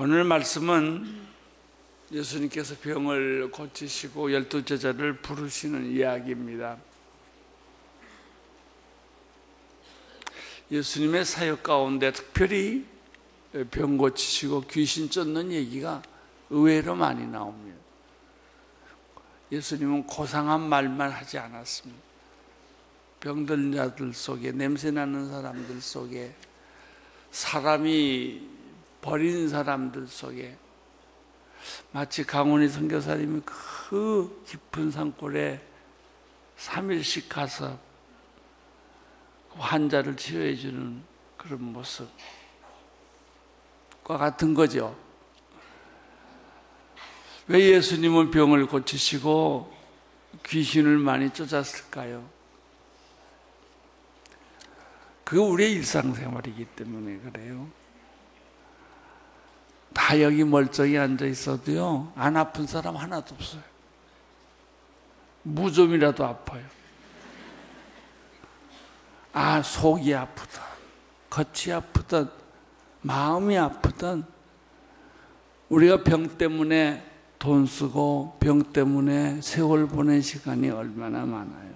오늘 말씀은 예수님께서 병을 고치시고 12제자를 부르시는 이야기입니다. 예수님의 사역 가운데 특별히 병 고치시고 귀신 쫓는 얘기가 의외로 많이 나옵니다. 예수님은 고상한 말만 하지 않았습니다. 병든 자들 속에, 냄새나는 사람들 속에, 사람이 버린 사람들 속에, 마치 강훈이 선교사님이 그 깊은 산골에 3일씩 가서 환자를 치료해 주는 그런 모습과 같은 거죠. 왜 예수님은 병을 고치시고 귀신을 많이 쫓았을까요? 그거 우리의 일상생활이기 때문에 그래요. 다 여기 멀쩡히 앉아 있어도요, 안 아픈 사람 하나도 없어요. 무좀이라도 아파요. 속이 아프다, 겉이 아프든 마음이 아프든 우리가 병 때문에 돈 쓰고 병 때문에 세월 보낸 시간이 얼마나 많아요.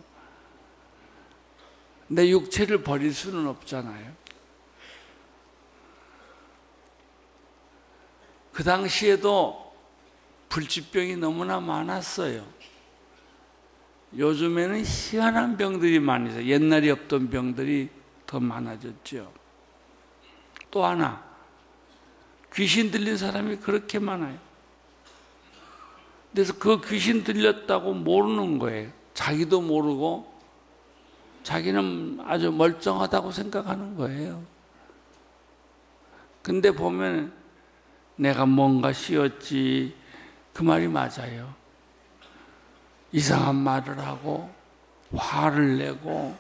내 육체를 버릴 수는 없잖아요. 그 당시에도 불치병이 너무나 많았어요. 요즘에는 희한한 병들이 많이 있어요. 옛날에 없던 병들이 더 많아졌죠. 또 하나, 귀신 들린 사람이 그렇게 많아요. 그래서 그 귀신 들렸다고 모르는 거예요. 자기도 모르고 자기는 아주 멀쩡하다고 생각하는 거예요. 근데 보면 내가 뭔가 씌었지, 그 말이 맞아요. 이상한 말을 하고 화를 내고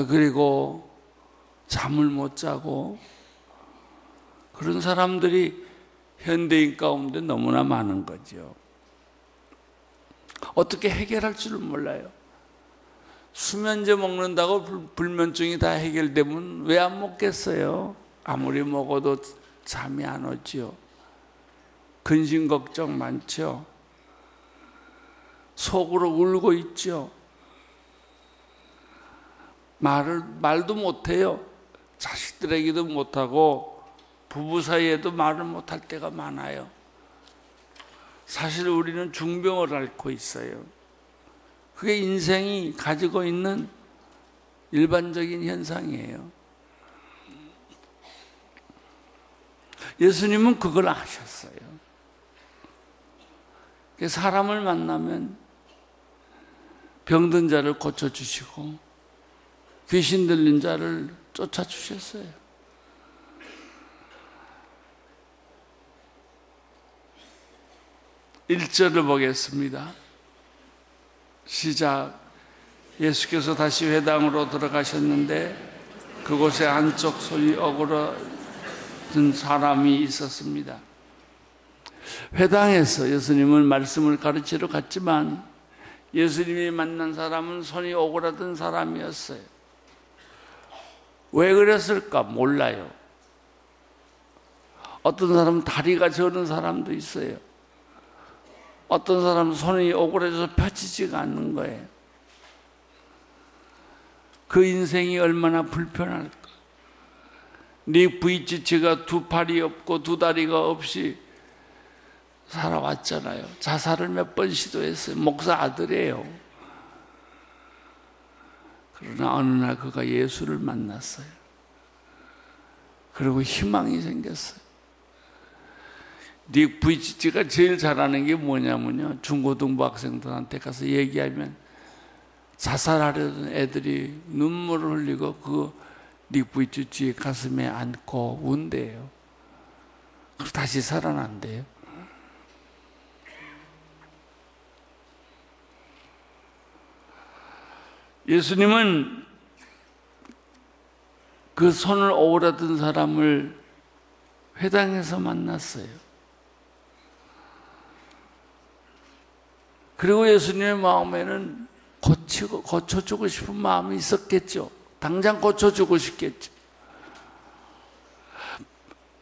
그리고 잠을 못 자고 그런 사람들이 현대인 가운데 너무나 많은 거죠. 어떻게 해결할 줄을 몰라요. 수면제 먹는다고 불면증이 다 해결되면 왜 안 먹겠어요? 아무리 먹어도 잠이 안 오지요. 근심 걱정 많죠. 속으로 울고 있죠. 말도 못해요. 자식들에게도 못하고 부부 사이에도 말을 못할 때가 많아요. 사실 우리는 중병을 앓고 있어요. 그게 인생이 가지고 있는 일반적인 현상이에요. 예수님은 그걸 아셨어요. 사람을 만나면 병든 자를 고쳐주시고 귀신 들린 자를 쫓아주셨어요. (1절을) 보겠습니다. 시작. 예수께서 다시 회당으로 들어가셨는데 그곳에 한쪽 손이 어그러든 사람이 있었습니다. 회당에서 예수님은 말씀을 가르치러 갔지만 예수님이 만난 사람은 손이 오그라든 사람이었어요. 왜 그랬을까 몰라요. 어떤 사람은 다리가 저는 사람도 있어요. 어떤 사람은 손이 오그라져서 펴지지가 않는 거예요. 그 인생이 얼마나 불편할까. 닉 부이치치가 두 팔이 없고 두 다리가 없이 살아왔잖아요. 자살을 몇 번 시도했어요. 목사 아들이에요. 그러나 어느 날 그가 예수를 만났어요. 그리고 희망이 생겼어요. 닉 부이치치가 제일 잘하는 게 뭐냐면요, 중고등부 학생들한테 가서 얘기하면 자살하려던 애들이 눈물을 흘리고 그 닉 부이치치 가슴에 안고 운대요. 그리고 다시 살아난대요. 예수님은 그 손을 오그라든 사람을 회당에서 만났어요. 그리고 예수님의 마음에는 고쳐주고 싶은 마음이 있었겠죠. 당장 고쳐주고 싶겠죠.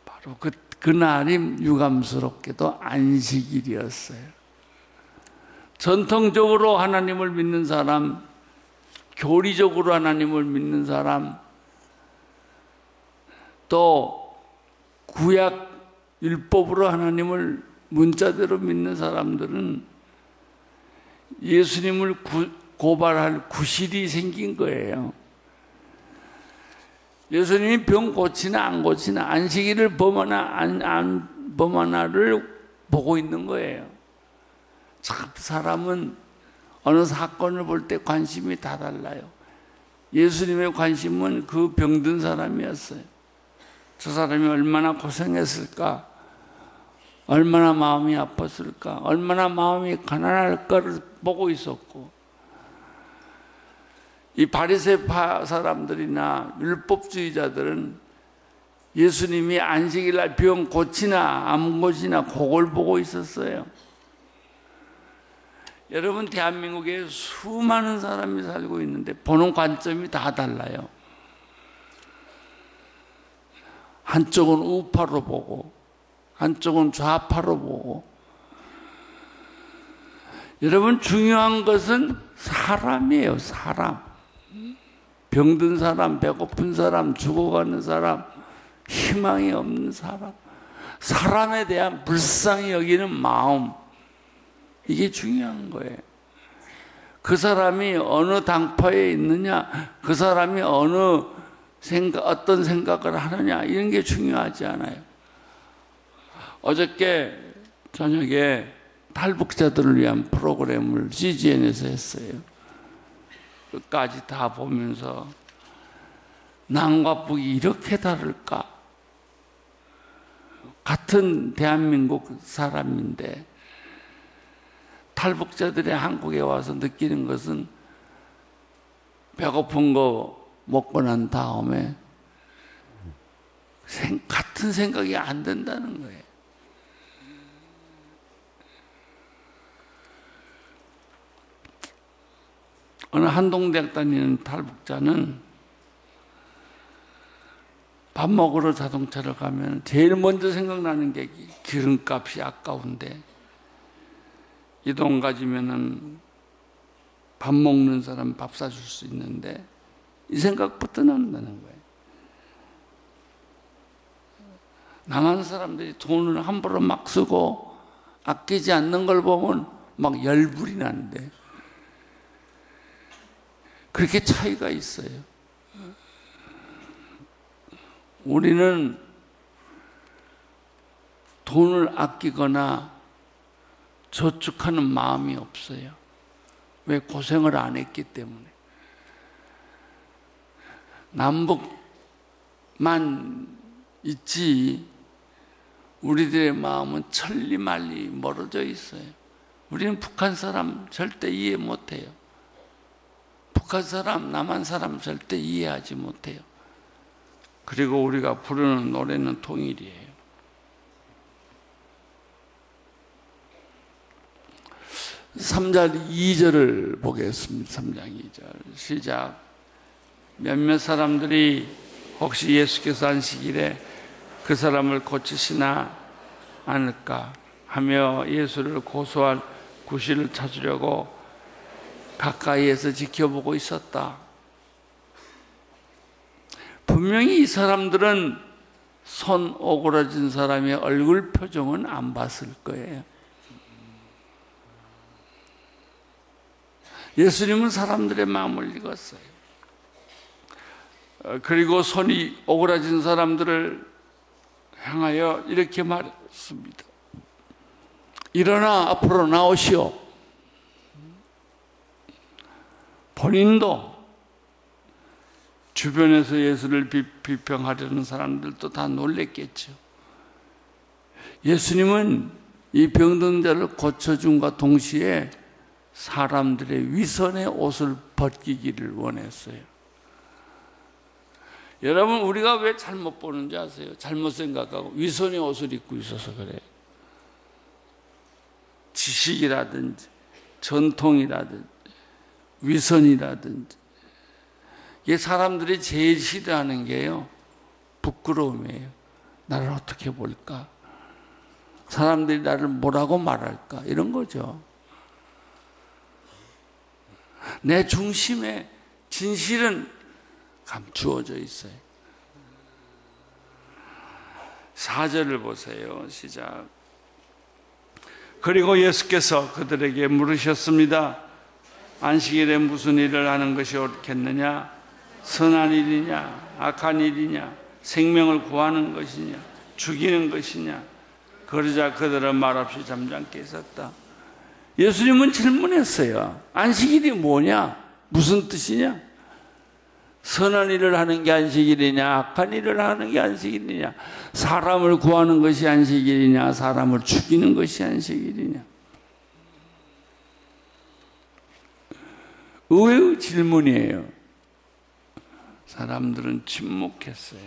바로 바로 그날이 유감스럽게도 안식일이었어요. 전통적으로 하나님을 믿는 사람, 교리적으로 하나님을 믿는 사람, 또 구약 율법으로 하나님을 문자대로 믿는 사람들은 예수님을 고발할 구실이 생긴 거예요. 예수님이 병 고치나 안 고치나, 안식일을 범하나 안 범하나를 보고 있는 거예요. 참 사람은 어느 사건을 볼 때 관심이 다 달라요. 예수님의 관심은 그 병든 사람이었어요. 저 사람이 얼마나 고생했을까, 얼마나 마음이 아팠을까, 얼마나 마음이 가난할까를 보고 있었고, 이 바리새파 사람들이나 율법주의자들은 예수님이 안식일날 병 고치나 안 고치나 그걸 보고 있었어요. 여러분, 대한민국에 수많은 사람이 살고 있는데 보는 관점이 다 달라요. 한쪽은 우파로 보고 한쪽은 좌파로 보고. 여러분, 중요한 것은 사람이에요. 사람. 병든 사람, 배고픈 사람, 죽어가는 사람, 희망이 없는 사람, 사람에 대한 불쌍히 여기는 마음, 이게 중요한 거예요. 그 사람이 어느 당파에 있느냐, 그 사람이 어떤 생각을 하느냐, 이런 게 중요하지 않아요. 어저께 저녁에 탈북자들을 위한 프로그램을 CGN에서 했어요. 끝까지 다 보면서 남과 북이 이렇게 다를까? 같은 대한민국 사람인데 탈북자들이 한국에 와서 느끼는 것은 배고픈 거 먹고 난 다음에 같은 생각이 안 된다는 거예요. 어느 한동대학 다니는 탈북자는 밥 먹으러 자동차를 가면 제일 먼저 생각나는 게 기름값이 아까운데 이 돈 가지면은 밥 먹는 사람 밥 사줄 수 있는데 이 생각부터 난다는 거예요. 남한 사람들이 돈을 함부로 막 쓰고 아끼지 않는 걸 보면 막 열불이 나는데 그렇게 차이가 있어요. 우리는 돈을 아끼거나 저축하는 마음이 없어요. 왜? 고생을 안 했기 때문에. 남북만 있지 우리들의 마음은 천리말리 멀어져 있어요. 우리는 북한 사람 절대 이해 못해요. 북한 사람, 남한 사람 절대 이해하지 못해요. 그리고 우리가 부르는 노래는 통일이에요. 3장 2절을 보겠습니다. 3장 2절 시작. 몇몇 사람들이 혹시 예수께서 안식일에 그 사람을 고치시나 않을까 하며 예수를 고소할 구실을 찾으려고 가까이에서 지켜보고 있었다. 분명히 이 사람들은 손 오그라진 사람의 얼굴 표정은 안 봤을 거예요. 예수님은 사람들의 마음을 읽었어요. 그리고 손이 오그라진 사람들을 향하여 이렇게 말했습니다. 일어나 앞으로 나오시오. 본인도 주변에서 예수를 비평하려는 사람들도 다 놀랬겠죠. 예수님은 이 병든 자를 고쳐줌과 동시에 사람들의 위선의 옷을 벗기기를 원했어요. 여러분, 우리가 왜 잘못 보는지 아세요? 잘못 생각하고 위선의 옷을 입고 있어서 그래요. 지식이라든지 전통이라든지 위선이라든지 이게 사람들이 제일 싫어하는 게요, 부끄러움이에요. 나를 어떻게 볼까? 사람들이 나를 뭐라고 말할까? 이런 거죠. 내 중심에 진실은 감추어져 있어요. 4절을 보세요. 시작. 그리고 예수께서 그들에게 물으셨습니다. 안식일에 무슨 일을 하는 것이 옳겠느냐? 선한 일이냐? 악한 일이냐? 생명을 구하는 것이냐? 죽이는 것이냐? 그러자 그들은 말없이 잠잠게 있었다. 예수님은 질문했어요. 안식일이 뭐냐? 무슨 뜻이냐? 선한 일을 하는 게 안식일이냐? 악한 일을 하는 게 안식일이냐? 사람을 구하는 것이 안식일이냐? 사람을 죽이는 것이 안식일이냐? 의외의 질문이에요. 사람들은 침묵했어요.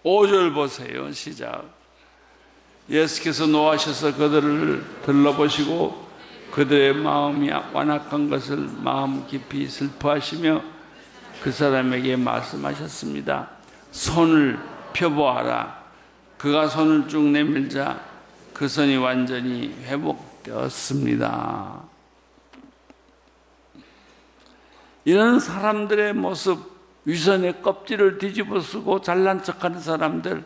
5절 보세요. 시작. 예수께서 노하셔서 그들을 들러보시고 그들의 마음이 완악한 것을 마음 깊이 슬퍼하시며 그 사람에게 말씀하셨습니다. 손을 펴보아라. 그가 손을 쭉 내밀자 그 손이 완전히 회복되었습니다. 이런 사람들의 모습, 위선의 껍질을 뒤집어 쓰고 잘난 척하는 사람들,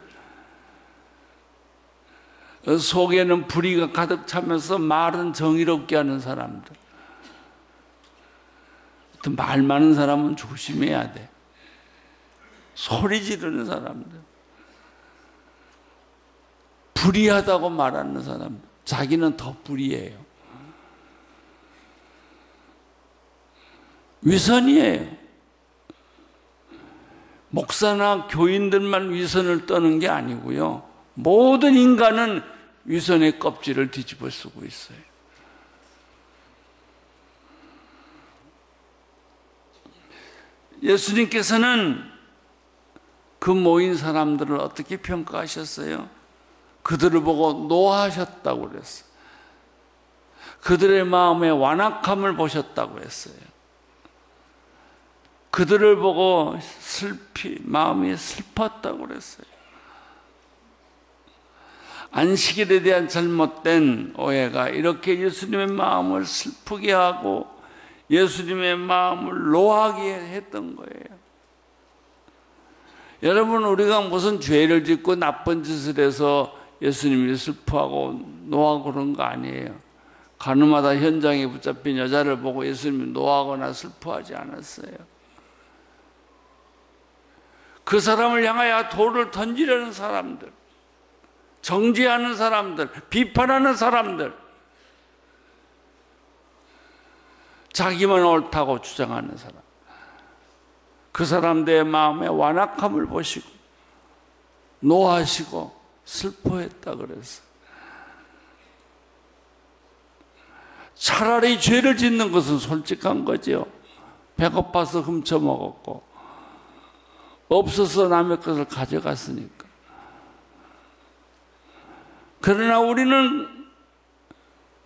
속에는 불의가 가득 차면서 말은 정의롭게 하는 사람들, 말 많은 사람은 조심해야 돼. 소리 지르는 사람들, 불의하다고 말하는 사람들, 자기는 더 불의해요. 위선이에요. 목사나 교인들만 위선을 떠는 게 아니고요. 모든 인간은 위선의 껍질을 뒤집어 쓰고 있어요. 예수님께서는 그 모인 사람들을 어떻게 평가하셨어요? 그들을 보고 노하셨다고 그랬어요. 그들의 마음의 완악함을 보셨다고 했어요. 그들을 보고 마음이 슬펐다고 그랬어요. 안식일에 대한 잘못된 오해가 이렇게 예수님의 마음을 슬프게 하고 예수님의 마음을 노하게 했던 거예요. 여러분, 우리가 무슨 죄를 짓고 나쁜 짓을 해서 예수님이 슬퍼하고 노하고 그런 거 아니에요. 가늠하다 현장에 붙잡힌 여자를 보고 예수님이 노하거나 슬퍼하지 않았어요. 그 사람을 향하여 돌을 던지려는 사람들, 정죄하는 사람들, 비판하는 사람들, 자기만 옳다고 주장하는 사람, 그 사람들의 마음의 완악함을 보시고 노하시고 슬퍼했다 그랬어요. 차라리 죄를 짓는 것은 솔직한 거죠. 배고파서 훔쳐먹었고 없어서 남의 것을 가져갔으니까. 그러나 우리는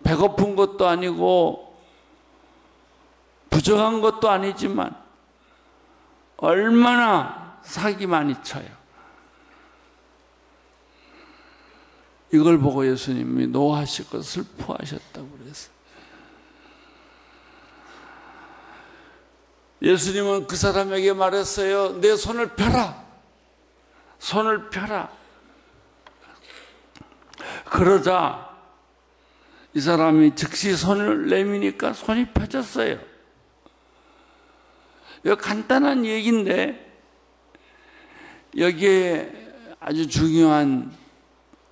배고픈 것도 아니고 부정한 것도 아니지만 얼마나 사기 많이 쳐요. 이걸 보고 예수님이 노하시고 슬퍼하셨다고 그랬어요. 예수님은 그 사람에게 말했어요. 내 손을 펴라. 손을 펴라. 그러자 이 사람이 즉시 손을 내미니까 손이 펴졌어요. 이거 간단한 얘기인데 여기에 아주 중요한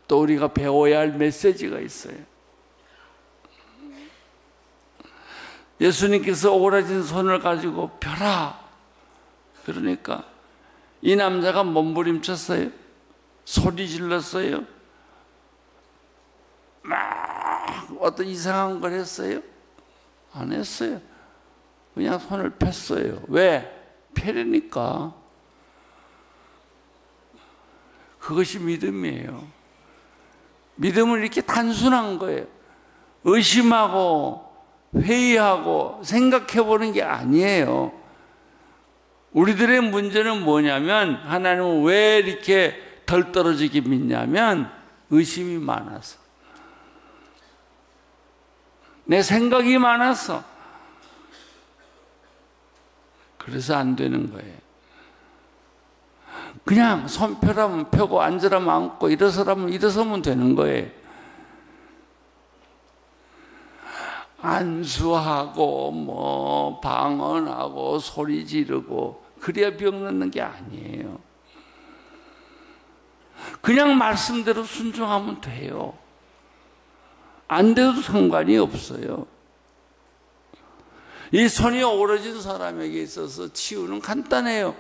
또 우리가 배워야 할 메시지가 있어요. 예수님께서 오그라진 손을 가지고 펴라. 그러니까 이 남자가 몸부림쳤어요. 소리 질렀어요. 막 어떤 이상한 걸 했어요? 안 했어요. 그냥 손을 폈어요. 왜? 펴려니까. 그것이 믿음이에요. 믿음은 이렇게 단순한 거예요. 의심하고 회의하고 생각해 보는 게 아니에요. 우리들의 문제는 뭐냐면 하나님은 왜 이렇게 덜 떨어지게 믿냐면 의심이 많아서, 내 생각이 많아서, 그래서 안 되는 거예요. 그냥 손 펴라면 펴고 앉으라면 앉고 일어서라면 일어서면 되는 거예요. 안수하고 뭐 방언하고 소리 지르고 그래야 병 낫는 게 아니에요. 그냥 말씀대로 순종하면 돼요. 안 돼도 상관이 없어요. 이 손이 오러진 사람에게 있어서 치유는 간단해요.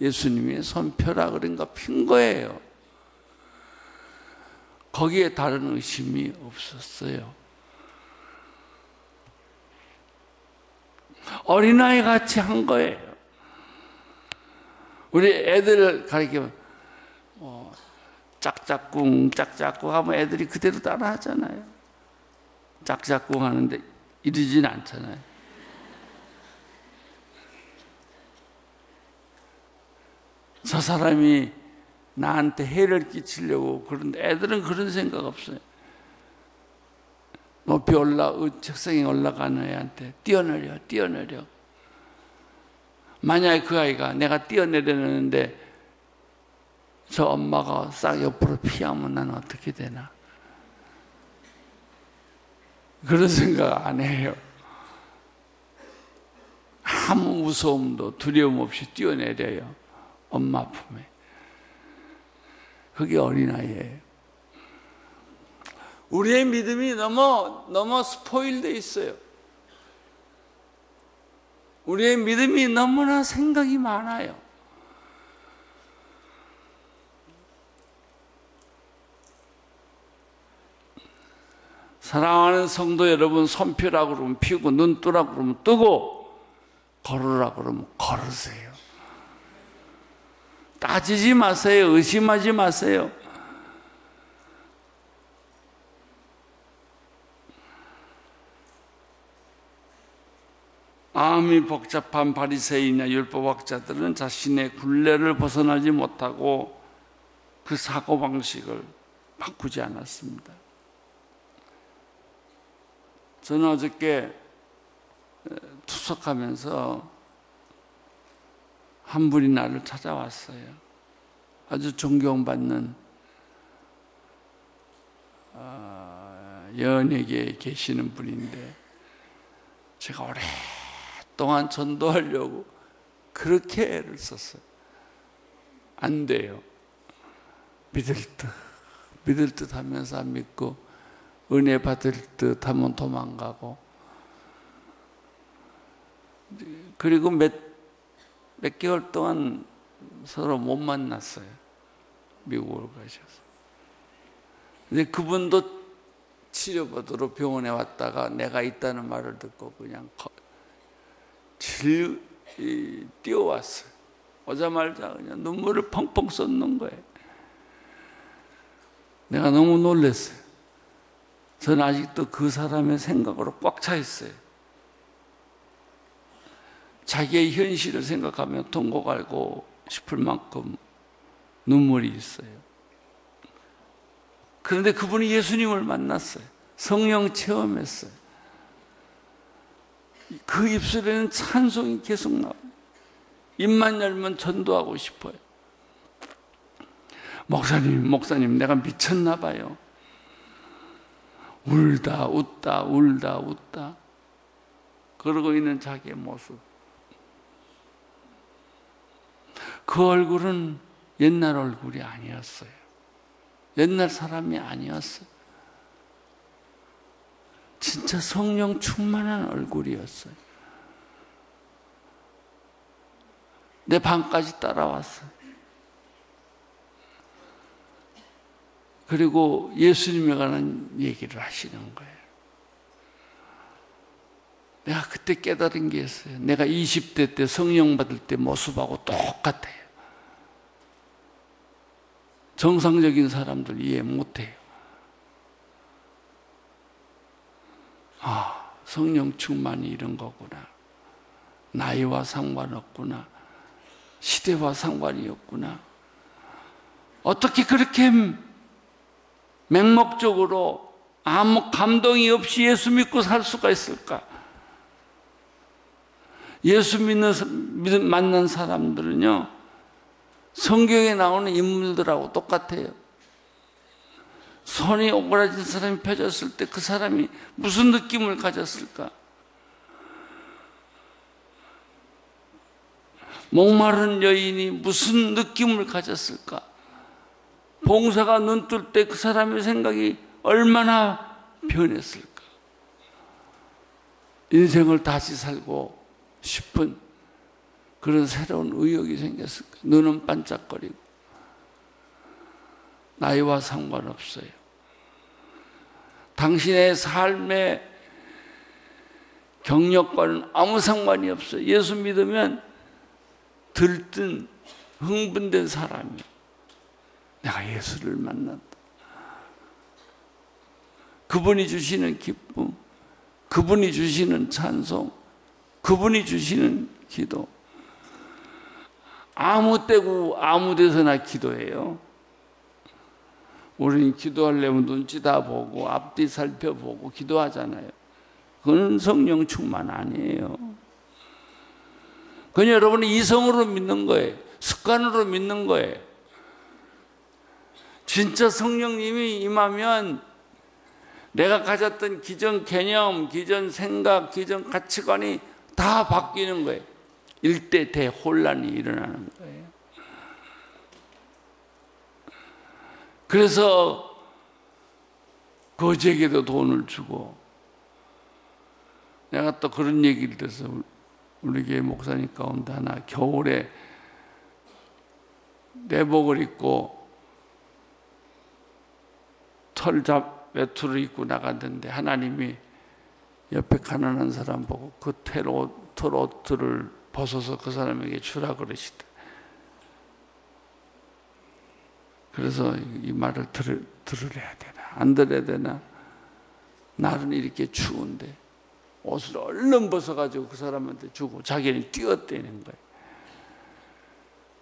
예수님이 손 펴라 그러니까 핀 거예요. 거기에 다른 의심이 없었어요. 어린아이 같이 한 거예요. 우리 애들 가르치면 짝짝꿍 짝짝꿍 하면 애들이 그대로 따라 하잖아요. 짝짝꿍 하는데 이러진 않잖아요. 저 사람이 나한테 해를 끼치려고 그런데 애들은 그런 생각 없어요. 높이 책상에 올라가는 애한테 뛰어내려 뛰어내려. 만약에 그 아이가 내가 뛰어내려는데 저 엄마가 싹 옆으로 피하면 나는 어떻게 되나? 그런 생각 안 해요. 아무 무서움도 두려움 없이 뛰어내려요. 엄마 품에. 그게 어린아이예요. 우리의 믿음이 너무 스포일돼 있어요. 우리의 믿음이 너무나 생각이 많아요. 사랑하는 성도 여러분, 손 펴라고 그러면 피우고 눈 뜨라고 그러면 뜨고 걸으라고 그러면 걸으세요. 따지지 마세요. 의심하지 마세요. 마음이 복잡한 바리새인이나 율법학자들은 자신의 굴레를 벗어나지 못하고 그 사고방식을 바꾸지 않았습니다. 저는 어저께 투석하면서 한 분이 나를 찾아왔어요. 아주 존경받는 연예계에 계시는 분인데 제가 오랫동안 전도하려고 그렇게 애를 썼어요. 안 돼요. 믿을 듯 하면서 안 믿고 은혜 받을 듯 하면 도망가고, 그리고 몇 개월 동안 서로 못 만났어요. 미국으로 가셔서. 근데 그분도 치료받으러 병원에 왔다가 내가 있다는 말을 듣고 그냥 뛰어왔어요. 오자마자 그냥 눈물을 펑펑 쏟는 거예요. 내가 너무 놀랐어요. 저는 아직도 그 사람의 생각으로 꽉 차 있어요. 자기의 현실을 생각하며 통곡하고 싶을 만큼 눈물이 있어요. 그런데 그분이 예수님을 만났어요. 성령 체험했어요. 그 입술에는 찬송이 계속 나와요. 입만 열면 전도하고 싶어요. 목사님, 내가 미쳤나 봐요. 울다 웃다 그러고 있는 자기의 모습. 그 얼굴은 옛날 얼굴이 아니었어요. 옛날 사람이 아니었어요. 진짜 성령 충만한 얼굴이었어요. 내 방까지 따라왔어요. 그리고 예수님에 관한 얘기를 하시는 거예요. 내가 그때 깨달은 게 있어요. 내가 20대 때 성령 받을 때 모습하고 똑같아요. 정상적인 사람들 이해 못해요. 성령 충만이 이런 거구나. 나이와 상관없구나. 시대와 상관이 없구나. 어떻게 그렇게 맹목적으로 아무 감동이 없이 예수 믿고 살 수가 있을까? 예수 만난 사람들은요, 성경에 나오는 인물들하고 똑같아요. 손이 오그라진 사람이 펴졌을 때 그 사람이 무슨 느낌을 가졌을까? 목마른 여인이 무슨 느낌을 가졌을까? 봉사가 눈 뜰 때 그 사람의 생각이 얼마나 변했을까? 인생을 다시 살고 싶은 그런 새로운 의욕이 생겼을까? 눈은 반짝거리고. 나이와 상관없어요. 당신의 삶의 경력과는 아무 상관이 없어요. 예수 믿으면 들뜬 흥분된 사람이에요. 내가 예수를 만났다. 그분이 주시는 기쁨, 그분이 주시는 찬송, 그분이 주시는 기도. 아무 때고 아무 데서나 기도해요. 우리는 기도하려면 눈치 다 보고 앞뒤 살펴보고 기도하잖아요. 그건 성령 충만 아니에요. 그건 여러분이 이성으로 믿는 거예요. 습관으로 믿는 거예요. 진짜 성령님이 임하면 내가 가졌던 기존 개념, 기존 생각, 기존 가치관이 다 바뀌는 거예요. 일대 대혼란이 일어나는 거예요. 그래서 거지에게도 돈을 주고, 내가 또 그런 얘기를 들어서 우리 교회 목사님 가운데 하나 겨울에 내복을 입고 외투를 입고 나갔는데 하나님이 옆에 가난한 사람 보고 그 털옷들을 벗어서 그 사람에게 주라 그러시다. 그래서 이 말을 들으려야 되나 안 들어야 되나? 날은 이렇게 추운데 옷을 얼른 벗어가지고 그 사람한테 주고 자기는 뛰어대는 거예요.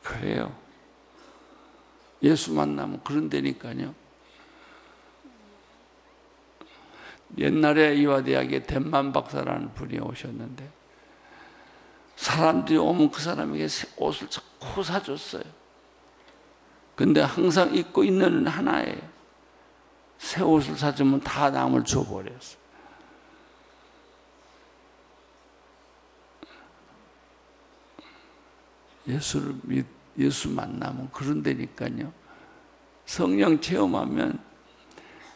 그래요. 예수 만나면 그런 데니까요. 옛날에 이화대학에 덴만 박사라는 분이 오셨는데 사람들이 오면 그 사람에게 옷을 자꾸 사줬어요. 근데 항상 입고 있는 하나예요. 새 옷을 사주면 다 남을 줘버렸어요. 예수 만나면 그런 데니까요. 성령 체험하면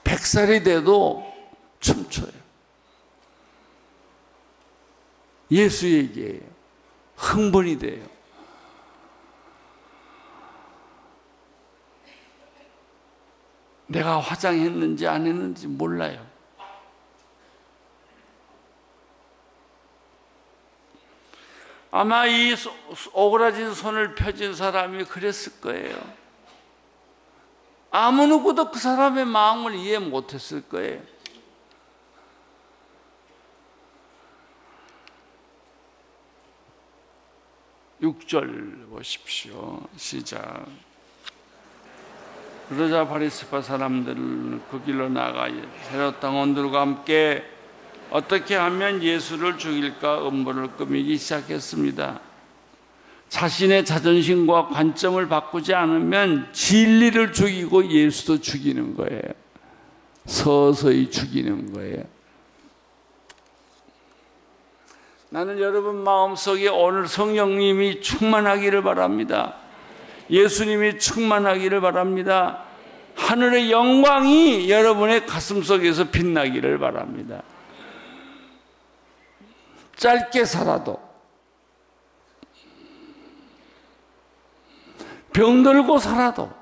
100살이 돼도 춤춰요. 예수 얘기예요. 흥분이 돼요. 내가 화장했는지 안 했는지 몰라요. 아마 이 오그라진 손을 펴진 사람이 그랬을 거예요. 아무 누구도 그 사람의 마음을 이해 못했을 거예요. 육 절 보십시오. 시작. 그러자 바리새파 사람들은 그 길로 나가 헤롯 당원들과 함께 어떻게 하면 예수를 죽일까 음모를 꾸미기 시작했습니다. 자신의 자존심과 관점을 바꾸지 않으면 진리를 죽이고 예수도 죽이는 거예요. 서서히 죽이는 거예요. 나는 여러분 마음속에 오늘 성령님이 충만하기를 바랍니다. 예수님이 충만하기를 바랍니다. 하늘의 영광이 여러분의 가슴속에서 빛나기를 바랍니다. 짧게 살아도, 병들고 살아도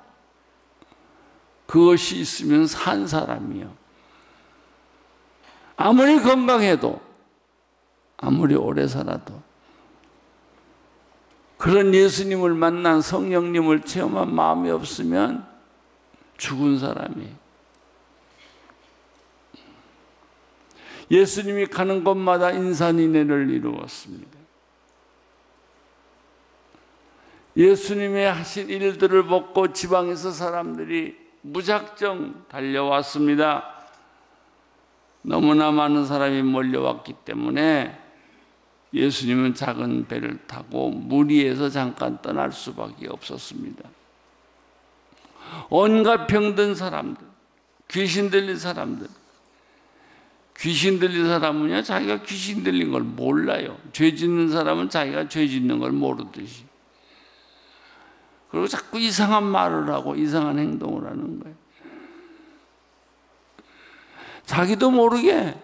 그것이 있으면 산 사람이요. 아무리 건강해도, 아무리 오래 살아도 그런 예수님을 만난 성령님을 체험한 마음이 없으면 죽은 사람이에요. 예수님이 가는 곳마다 인산인해를 이루었습니다. 예수님의 하신 일들을 보고 지방에서 사람들이 무작정 달려왔습니다. 너무나 많은 사람이 몰려왔기 때문에 예수님은 작은 배를 타고 무리에서 잠깐 떠날 수밖에 없었습니다. 온갖 병든 사람들, 귀신 들린 사람들, 귀신 들린 사람은요, 자기가 귀신 들린 걸 몰라요. 죄 짓는 사람은 자기가 죄 짓는 걸 모르듯이. 그리고 자꾸 이상한 말을 하고 이상한 행동을 하는 거예요. 자기도 모르게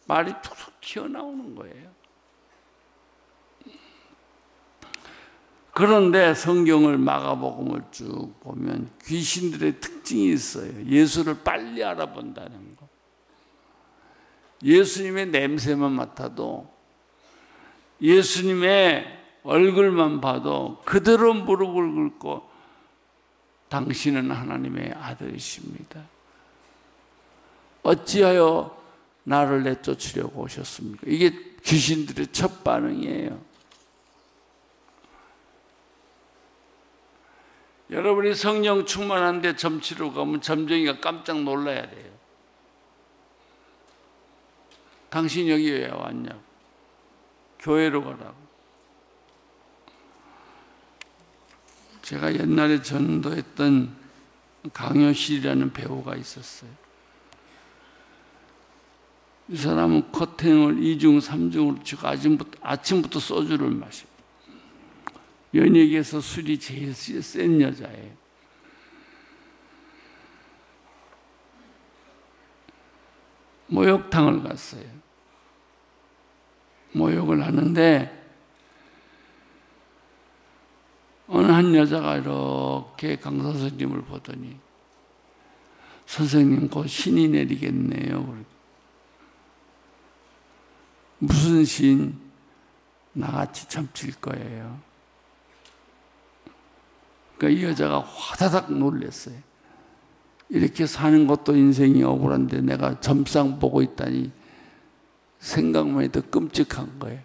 말이 툭툭 튀어나오는 거예요. 그런데 성경을 마가복음을 쭉 보면 귀신들의 특징이 있어요. 예수를 빨리 알아본다는 거. 예수님의 냄새만 맡아도, 예수님의 얼굴만 봐도 그대로 무릎을 꿇고 당신은 하나님의 아들이십니다. 어찌하여 나를 내쫓으려고 오셨습니까? 이게 귀신들의 첫 반응이에요. 여러분이 성령 충만한데 점치러 가면 점쟁이가 깜짝 놀라야 돼요. 당신 여기 왜 왔냐고. 교회로 가라고. 제가 옛날에 전도했던 강효실이라는 배우가 있었어요. 이 사람은 커튼을 2중, 3중으로 치고 아침부터 소주를 마시고, 연예계에서 술이 제일 센 여자예요. 모욕탕을 갔어요. 모욕을 하는데 어느 한 여자가 이렇게 강 선생님을 보더니, 선생님 곧 신이 내리겠네요. 무슨 신? 나같이 점칠 거예요. 그러니까 이 여자가 화다닥 놀랐어요. 이렇게 사는 것도 인생이 억울한데 내가 점상 보고 있다니 생각만 해도 끔찍한 거예요.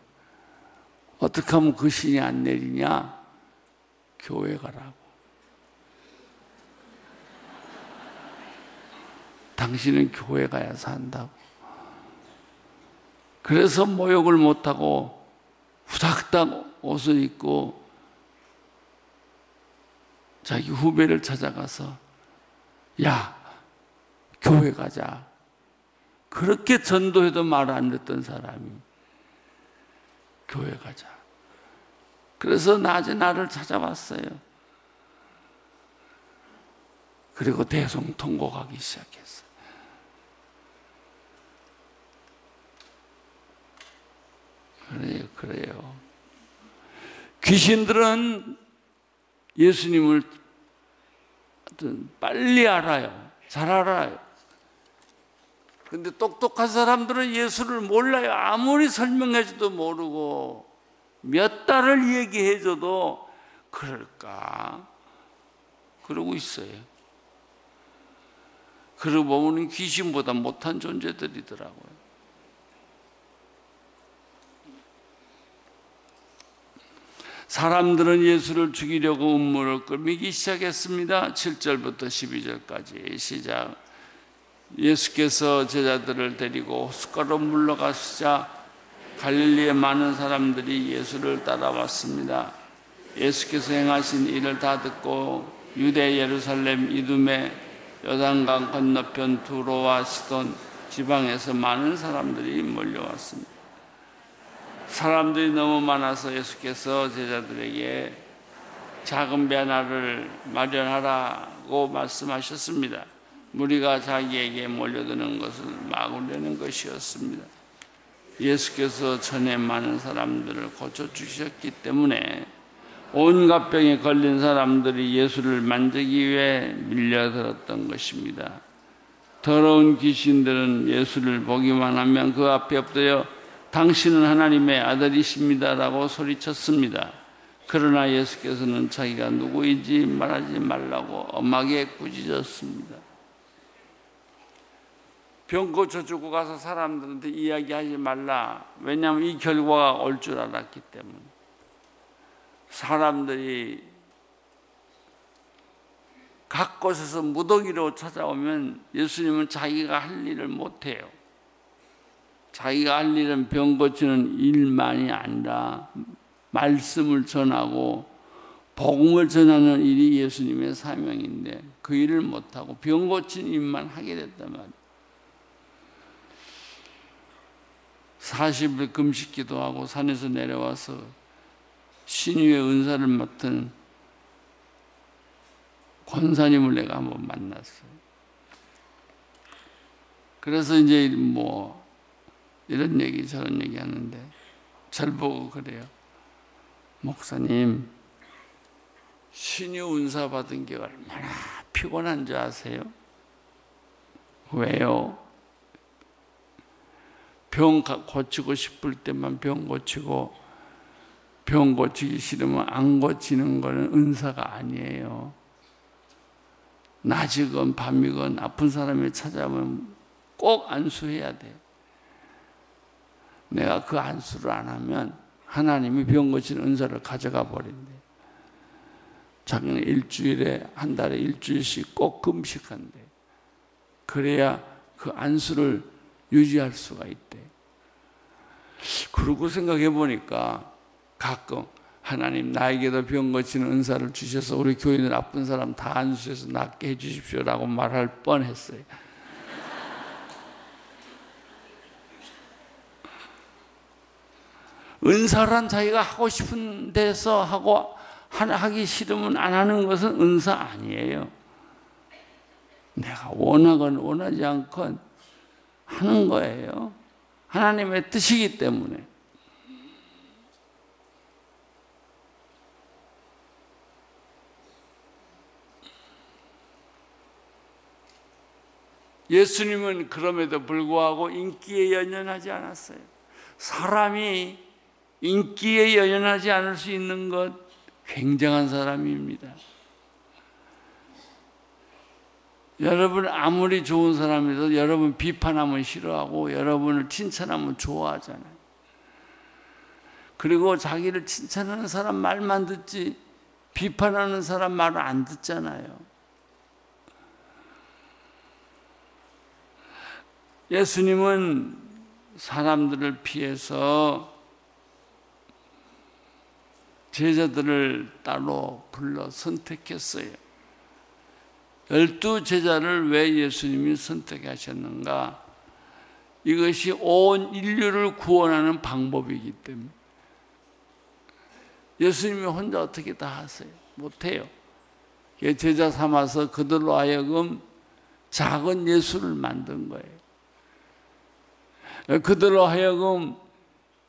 어떻게 하면 그 신이 안 내리냐? 교회 가라고. 당신은 교회 가야 산다고. 그래서 모욕을 못하고 후닥닥 옷을 입고 자기 후배를 찾아가서, 야, 교회 가자. 그렇게 전도해도 말 안 듣던 사람이 교회 가자. 그래서 낮에 나를 찾아왔어요. 그리고 대성통곡하기 시작했어요. 그래요. 귀신들은 예수님을 빨리 알아요. 잘 알아요. 근데 똑똑한 사람들은 예수를 몰라요. 아무리 설명해줘도 모르고, 몇 달을 얘기해줘도 그럴까? 그러고 있어요. 그러고 보면 귀신보다 못한 존재들이더라고요. 사람들은 예수를 죽이려고 음모를 꾸미기 시작했습니다. 7절부터 12절까지 시작. 예수께서 제자들을 데리고 호숫가로 물러가시자 갈릴리의 많은 사람들이 예수를 따라왔습니다. 예수께서 행하신 일을 다 듣고 유대, 예루살렘, 이두메, 요단강 건너편 두로와 시돈 지방에서 많은 사람들이 몰려왔습니다. 사람들이 너무 많아서 예수께서 제자들에게 작은 배 하나를 마련하라고 말씀하셨습니다. 무리가 자기에게 몰려드는 것을 막으려는 것이었습니다. 예수께서 전에 많은 사람들을 고쳐주셨기 때문에 온갖 병에 걸린 사람들이 예수를 만지기 위해 밀려들었던 것입니다. 더러운 귀신들은 예수를 보기만 하면 그 앞에 엎드려 당신은 하나님의 아들이십니다라고 소리쳤습니다. 그러나 예수께서는 자기가 누구인지 말하지 말라고 엄하게 꾸짖었습니다. 병 고쳐주고 가서 사람들한테 이야기하지 말라. 왜냐하면 이 결과가 올 줄 알았기 때문에. 사람들이 각 곳에서 무더기로 찾아오면 예수님은 자기가 할 일을 못해요. 자기가 할 일은 병 고치는 일만이 아니라 말씀을 전하고 복음을 전하는 일이 예수님의 사명인데 그 일을 못하고 병 고치는 일만 하게 됐단 말이에요. 40일 금식 기도하고 산에서 내려와서 신유의 은사를 맡은 권사님을 내가 한번 만났어요. 그래서 이제 뭐 이런 얘기 저런 얘기 하는데 절 보고 그래요. 목사님, 신유 은사 받은 게 얼마나 피곤한 줄 아세요? 왜요? 병 고치고 싶을 때만 병 고치고 병 고치기 싫으면 안 고치는 거는 은사가 아니에요. 낮이건 밤이건 아픈 사람이 찾아오면 꼭 안수해야 돼요. 내가 그 안수를 안 하면 하나님이 병 고치는 은사를 가져가 버린대. 자기는 일주일에 한 달에 일주일씩 꼭 금식한대. 그래야 그 안수를 유지할 수가 있대. 그러고 생각해 보니까 가끔 하나님 나에게도 병 고치는 은사를 주셔서 우리 교인들 아픈 사람 다 안수해서 낫게 해 주십시오라고 말할 뻔했어요. 은사란 자기가 하고 싶은 데서 하고 하기 싫으면 안 하는 것은 은사 아니에요. 내가 원하건 원하지 않건 하는 거예요. 하나님의 뜻이기 때문에. 예수님은 그럼에도 불구하고 인기에 연연하지 않았어요. 사람이 인기에 연연하지 않을 수 있는 것 굉장한 사람입니다. 여러분 아무리 좋은 사람이라도 여러분 비판하면 싫어하고 여러분을 칭찬하면 좋아하잖아요. 그리고 자기를 칭찬하는 사람 말만 듣지 비판하는 사람 말을 안 듣잖아요. 예수님은 사람들을 피해서 제자들을 따로 불러 선택했어요. 12 제자를 왜 예수님이 선택하셨는가? 이것이 온 인류를 구원하는 방법이기 때문에. 예수님이 혼자 어떻게 다 하세요? 못해요. 제자 삼아서 그들로 하여금 작은 예수를 만든 거예요. 그들로 하여금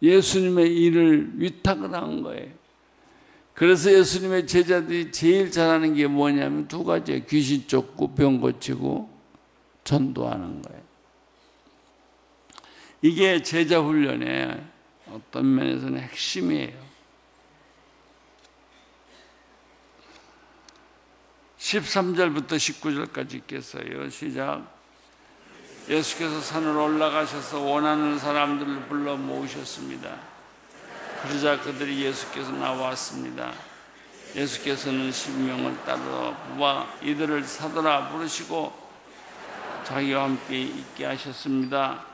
예수님의 일을 위탁을 한 거예요. 그래서 예수님의 제자들이 제일 잘하는 게 뭐냐면 두 가지예요. 귀신 쫓고 병 고치고 전도하는 거예요. 이게 제자 훈련의 어떤 면에서는 핵심이에요. 13절부터 19절까지 읽겠어요. 시작. 예수께서 산으로 올라가셔서 원하는 사람들을 불러 모으셨습니다. 그러자 그들이 예수께서 나왔습니다. 예수께서는 10명을 따로 뽑아 이들을 사도라 부르시고 자기와 함께 있게 하셨습니다.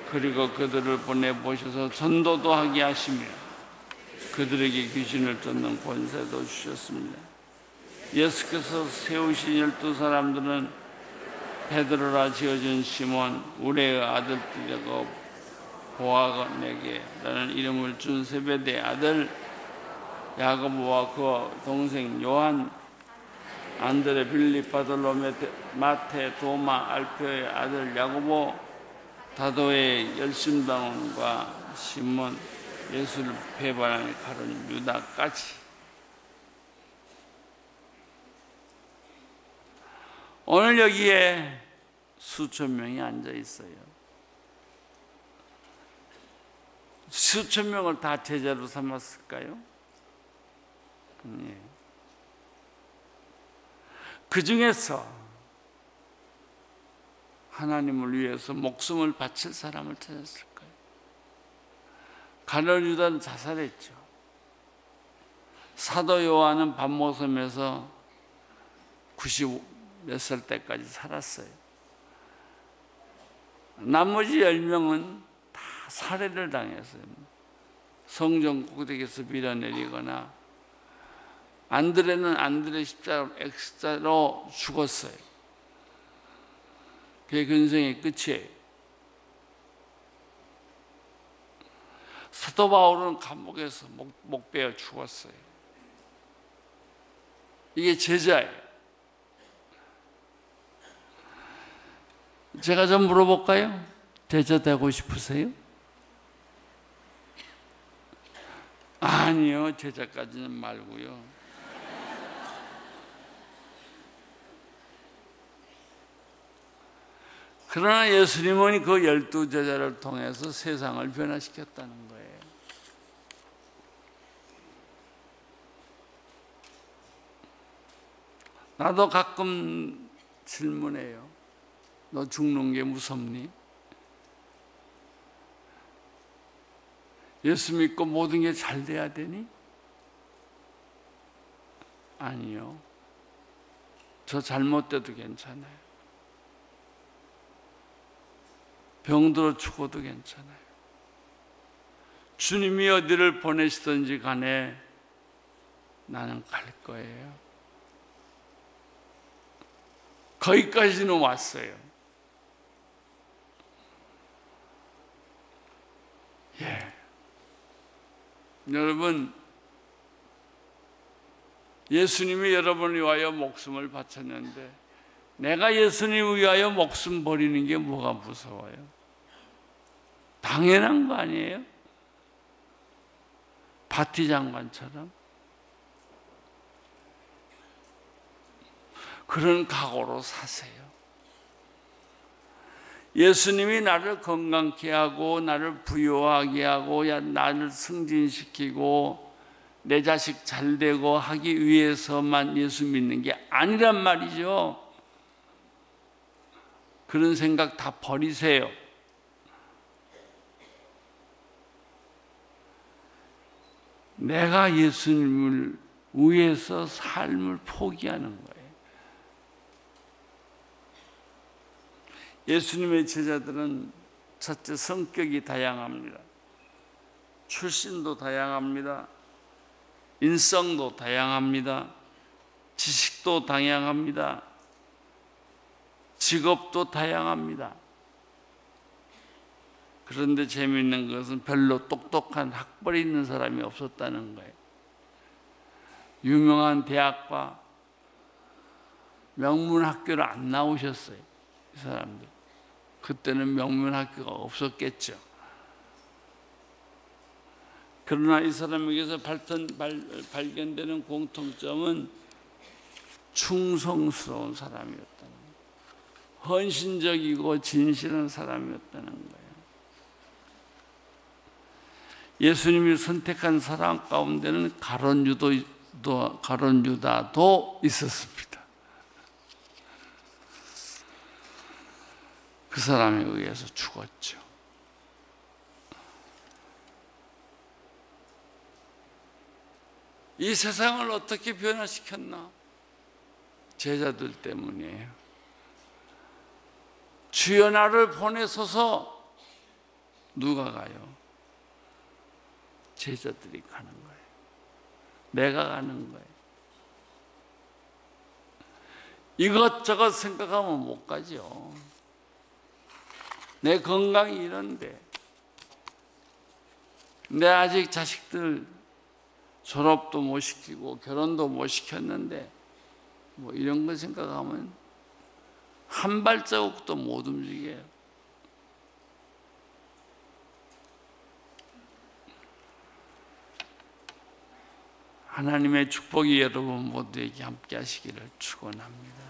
그리고 그들을 보내보셔서 전도도 하게 하시며 그들에게 귀신을 쫓는 권세도 주셨습니다. 예수께서 세우신 12사람들은 베드로라 지어준 시몬, 우레의 아들 빌레고, 보아네게 라는 이름을 준 세베대의 아들 야고보와 그 동생 요한, 안드레, 빌립, 바돌로메, 마테, 도마, 알페의 아들 야고보, 다도의 열심당원과 시몬, 예수를 배반하는 가룟 유다까지. 오늘 여기에 수천 명이 앉아 있어요. 수천 명을 다 제자로 삼았을까요? 아니에요. 그 중에서 하나님을 위해서 목숨을 바칠 사람을 찾았을 거예요. 가룟 유다는 자살했죠. 사도 요한은 반모섬에서 90 몇 살 때까지 살았어요. 나머지 10명은 다 살해를 당했어요. 성전 꼭대기에서 밀어내리거나, 안드레는 안드레 십자가로 X자로 죽었어요. 그게 근성의 끝이에요. 사도 바울은 감옥에서 목 베어 죽었어요. 이게 제자예요. 제가 좀 물어볼까요? 제자 되고 싶으세요? 아니요, 제자까지는 말고요. 그러나 예수님은 그 12제자를 통해서 세상을 변화시켰다는 거예요. 나도 가끔 질문해요. 너 죽는 게 무섭니? 예수 믿고 모든 게 잘 돼야 되니? 아니요. 저 잘못돼도 괜찮아요. 병들어 죽어도 괜찮아요. 주님이 어디를 보내시든지 간에 나는 갈 거예요. 거기까지는 왔어요. 예. 여러분, 예수님이 여러분을 위하여 목숨을 바쳤는데 내가 예수님을 위하여 목숨 버리는 게 뭐가 무서워요? 당연한 거 아니에요? 바티 장관처럼 그런 각오로 사세요. 예수님이 나를 건강케 하고 나를 부유하게 하고 나를 승진시키고 내 자식 잘 되고 하기 위해서만 예수 믿는 게 아니란 말이죠. 그런 생각 다 버리세요. 내가 예수님을 위해서 삶을 포기하는 거예요. 예수님의 제자들은 첫째, 성격이 다양합니다. 출신도 다양합니다. 인성도 다양합니다. 지식도 다양합니다. 직업도 다양합니다. 그런데 재미있는 것은 별로 똑똑한 학벌이 있는 사람이 없었다는 거예요. 유명한 대학과 명문학교를 안 나오셨어요. 이 사람들. 그때는 명문학교가 없었겠죠. 그러나 이 사람에게서 발견되는 공통점은 충성스러운 사람이었다는 거예요. 헌신적이고 진실한 사람이었다는 거예요. 예수님이 선택한 사람 가운데는 가룟 유다도 있었습니다. 그 사람에 의해서 죽었죠. 이 세상을 어떻게 변화시켰나? 제자들 때문이에요. 주여 나를 보내소서. 누가 가요? 제자들이 가는 거예요. 내가 가는 거예요. 이것저것 생각하면 못 가죠. 내 건강이 이런데, 내 아직 자식들 졸업도 못 시키고 결혼도 못 시켰는데 뭐 이런 거 생각하면 한 발자국도 못 움직여요. 하나님의 축복이 여러분 모두에게 함께 하시기를 축원합니다.